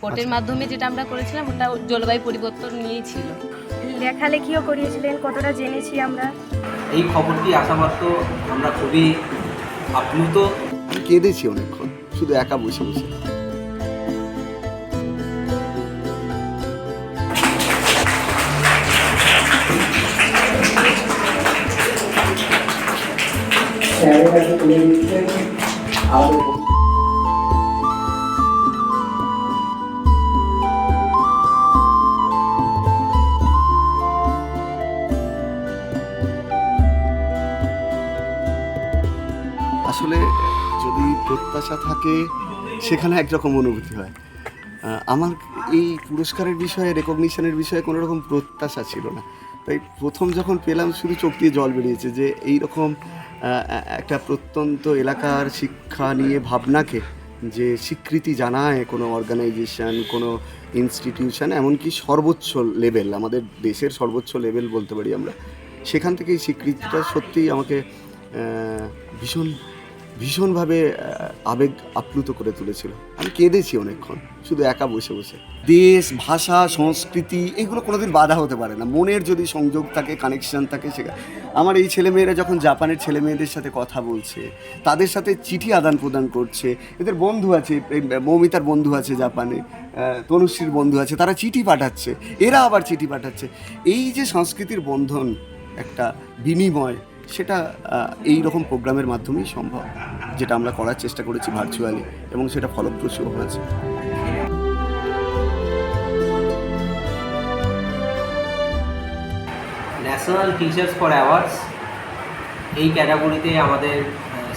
কোটের মাধ্যমে যেটা আমরা করেছিলাম ওটা জলবায়ু পরিবর্তন নিয়েই ছিল। লেখালেখিও করিয়েছিলেন, কতটা জেনেছি আমরা। এই খবরটি আসা মাত্র আমরা খুবই আপ্লুত। আমি কেঁদেছি অনেকক্ষণ, শুধু একা বসে বসে। আসলে যদি প্রত্যাশা থাকে সেখানে একরকম অনুভূতি হয়। আমার এই পুরস্কারের বিষয়ে, রেকগনিশনের বিষয়ে কোনো রকম প্রত্যাশা ছিল না, তাই প্রথম যখন পেলাম শুধু চোখ দিয়ে জল বেরিয়েছে যে এই রকম একটা প্রত্যন্ত এলাকার শিক্ষা নিয়ে ভাবনাকে যে স্বীকৃতি জানায় কোনো অর্গানাইজেশন, কোনো ইনস্টিটিউশন, এমনকি সর্বোচ্চ লেভেল, আমাদের দেশের সর্বোচ্চ লেভেল বলতে পারি আমরা, সেখান থেকে এই স্বীকৃতিটা সত্যিই আমাকে ভীষণভাবে আবেগ আপ্লুত করে তুলেছিল। আমি কেঁদেছি অনেকক্ষণ, শুধু একা বসে বসে। দেশ, ভাষা, সংস্কৃতি এগুলো কোনোদিন বাধা হতে পারে না, মনের যদি সংযোগ থাকে, কানেকশন থাকে। সেখানে আমার এই ছেলেমেয়েরা যখন জাপানের ছেলেমেয়েদের সাথে কথা বলছে, তাদের সাথে চিঠি আদান প্রদান করছে, এদের বন্ধু আছে, মৌমিতার বন্ধু আছে জাপানে, তনুশ্রীর বন্ধু আছে, তারা চিঠি পাঠাচ্ছে, এরা আবার চিঠি পাঠাচ্ছে। এই যে সংস্কৃতির বন্ধন, একটা বিনিময়, সেটা এই রকম প্রোগ্রামের মাধ্যমেই সম্ভব, যেটা আমরা করার চেষ্টা করেছি ভার্চুয়ালি, এবং সেটা ফলপ্রসূ হয়েছে। ন্যাশনাল টিচার্স ফর অ্যাওয়ার্ডস এই ক্যাটাগরিতে আমাদের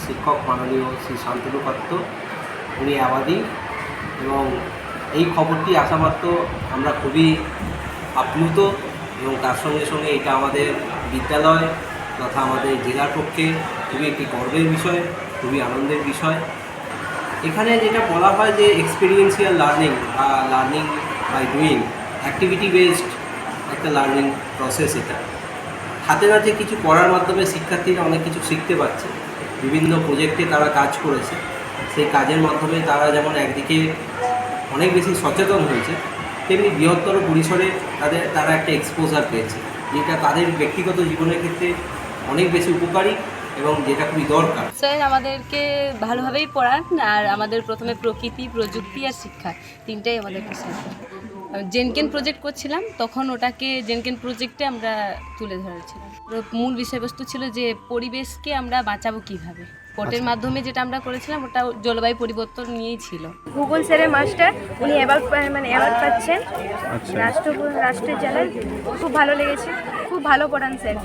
শিক্ষক মাননীয় শ্রী শান্তনু পাত্র, উনি অ্যাওয়ার্ডি, এবং এই খবরটি আসা মাত্র আমরা খুবই আপ্লুত, এবং তার সঙ্গে সঙ্গে এটা আমাদের বিদ্যালয় তথা আমাদের জেলার পক্ষে খুবই একটি গর্বের বিষয়, খুবই আনন্দের বিষয়। এখানে যেটা বলা হয় যে এক্সপিরিয়েন্সিয়াল লার্নিং বা learning by doing, activity based একটা লার্নিং প্রসেস। এটা হাতে নাতে কিছু করার মাধ্যমে শিক্ষার্থীরা অনেক কিছু শিখতে পারছে। বিভিন্ন প্রজেক্টে তারা কাজ করেছে, সেই কাজের মাধ্যমে তারা যেমন একদিকে অনেক বেশি সচেতন হয়েছে, তেমনি বৃহত্তর পরিসরে তারা একটা এক্সপোজার পেয়েছে, যেটা তাদের ব্যক্তিগত জীবনের ক্ষেত্রে অনেক বেশি উপকারী এবং যেটা খুবই দরকার। স্যার আমাদেরকে ভালোভাবেই পড়ান, আর আমাদের প্রথমে প্রকৃতি, প্রযুক্তি আর শিক্ষা তিনটাই আমাদেরকে শেখান। জেনকেন প্রজেক্ট করছিলাম, তখন ওটাকে জেনকেন প্রজেক্টে আমরা তুলে ধরেছিলাম। মূল বিষয়বস্তু ছিল যে পরিবেশকে আমরা বাঁচাবো কীভাবে। কোটের মাধ্যমে যেটা আমরা করেছিলাম ওটা জলবায়ু পরিবর্তন নিয়েই ছিল। ভূগোল স্যারের মাস্টার, উনি অ্যাওয়ার্ড পাচ্ছেন রাষ্ট্রের জেলায়। খুব ভালো লেগেছে, খুব ভালো পড়ান স্যার।